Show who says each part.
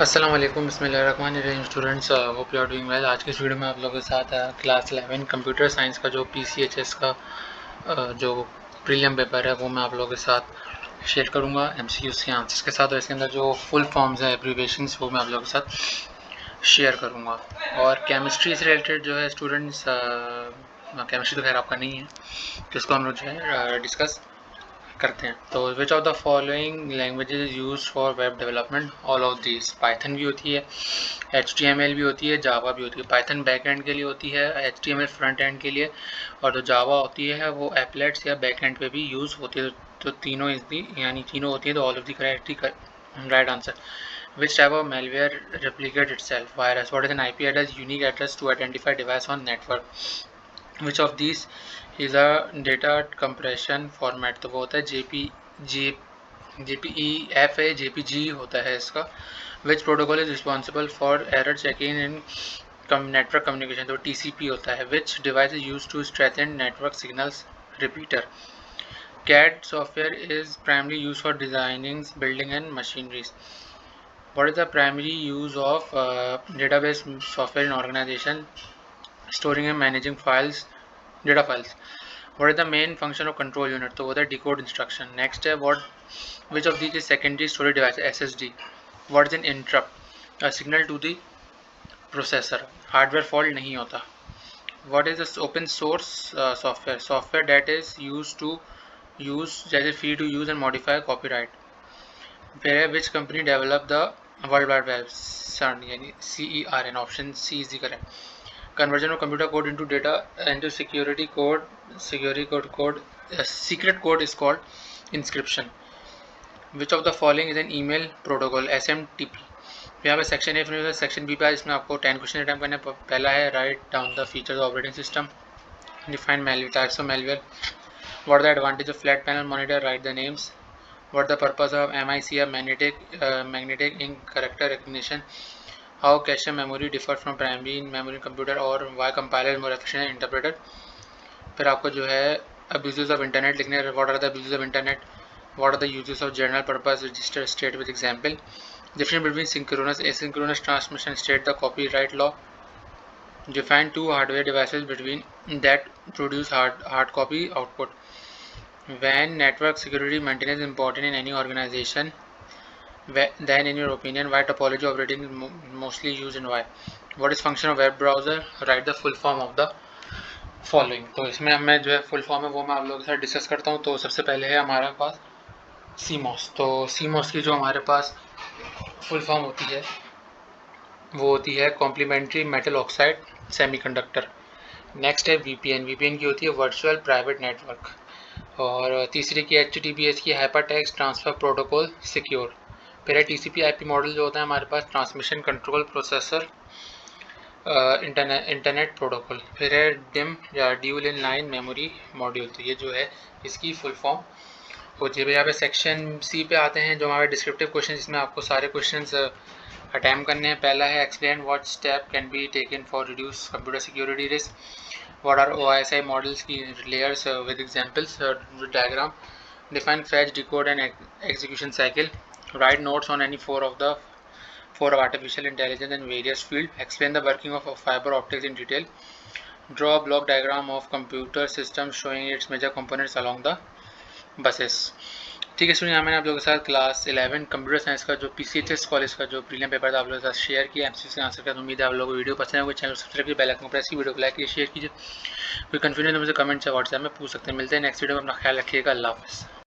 Speaker 1: अस्सलाम वालेकुम, बिस्मिल्लाहिर्रहमानिर्रहीम। Students, hope you are doing well. आज की इस वीडियो में आप लोगों के साथ क्लास 11 कंप्यूटर साइंस का जो PCHS का जो प्रीलिम पेपर है वो मैं आप लोगों के साथ शेयर करूंगा MCQs के आंसर्स के साथ, और इसके अंदर जो फुल फॉर्म्स हैं, एब्रीवेशंस, वो मैं आप लोगों के साथ शेयर करूंगा। और केमिस्ट्री से रिलेटेड जो है स्टूडेंट्स, केमिस्ट्री तो खैर आपका नहीं है, तो इसको हम लोग जो है डिस्कस करते हैं। तो which of the following languages use for web development? All of this. Python भी होती है, HTML भी होती है, जावा भी होती है। पाइथन बैक एंड के लिए होती है, HTML फ्रंट एंड के लिए, और जो जावा होती है वो एप्लेट्स या बैक एंड पे भी यूज़ होती है। तो तीनों यानी तीनों होती है, तो all of the correct right answer. Which type of malware replicate itself? Virus. What is an IP address? Unique address to identify device on network. Which of these is a data compression format? तो वो होता है JPEF है, JPG होता है इसका। Which protocol is responsible for error checking in network communication? तो TCP होता है। Which device is used to strengthen network signals? Repeater. CAD software is primarily used for designing, building and machineries. What is the primary use of database software in organization, storing and managing files, data files? What is the main function of control unit? तो वो होता है decode instruction. Next है which of these is secondary storage device? SSD. What is an interrupt? A signal to the processor. Hardware fault नहीं होता. What is this open source software? Software that is used to use जैसे free to use and modify copyright. फिर है which company develop the World Wide Web? CERN यानी CERN. Option C is the correct. Conversion of computer code into data into security code. Secret code is called inscription. Which of the following is an email protocol? SMTP. यहाँ पे section A फिर section B पे, इसमें आपको 10 question attempt करने। पहला है write down the features of operating system, define malware, types of malware, what are the advantage of flat panel monitor, write the names, what the purpose of MIC, magnetic ink character recognition, how cache memory differ from primary memory computer, और why compiler is more efficient than interpreter। फिर आपको जो है abuses of internet लिखने, what are the abuses of internet, what are the uses of general purpose register, state with example, difference between synchronous asynchronous transmission, state the copyright law, define two hardware devices between that produce hard copy output, when network security maintenance is important in any organization, then in your opinion why topology operating is mostly used and why, what is function of web browser, write the full form of the following। तो इसमें मैं जो है full form है वो मैं आप लोगों के साथ डिस्कस करता हूँ। तो सबसे पहले है हमारे पास CMOS। तो CMOS की जो हमारे पास फुल फॉर्म होती है वो होती है complementary metal oxide semiconductor. Next है VPN की होती है वर्चुअल प्राइवेट नेटवर्क। और तीसरी की HTTPS की हाइपरटेक्स्ट ट्रांसफ़र प्रोटोकॉल सिक्योर। फिर है TCP IP मॉडल जो होता है हमारे पास transmission control processor internet protocol. फिर है डिम या dual in line memory module. तो ये जो है इसकी फुल फॉर्म होती है। यहाँ पे सेक्शन C पे आते हैं जो हमारे डिस्क्रिप्टिव क्वेश्चन, जिसमें आपको सारे क्वेश्चंस अटैम्प्ट करने हैं। पहला है explain what step can be taken for reduce computer security risk, what are OSI models की layers with examples, with diagram, define fetch, decode and execution cycle, write notes on any four of artificial intelligence and various field, explain the working of fiber optics in detail, draw a block diagram of computer system showing its major components along the buses। ठीक है student, यहाँ मैंने आप लोगों के साथ class 11 computer science का जो PCHS कॉलेज का जो प्रीलिम पेपर था आप लोगों के साथ शेयर किया MCQs के आंसर का। उम्मीद है आप लोगों को वीडियो पसंद है। चैनल सब्सक्राइब कीजिए, बेल आइकन प्रेस कीजिए, वीडियो को लाइक कीजिए, शेयर कीजिए। कोई कन्फ्यूजन है मुझे कमेंट से व्हाट्सएप में पूछ सकते हैं। मिलते हैं नेक्स्ट वीडियो में, अपना ख्याल रखिएगा। अल्लाह हाफ़िज़।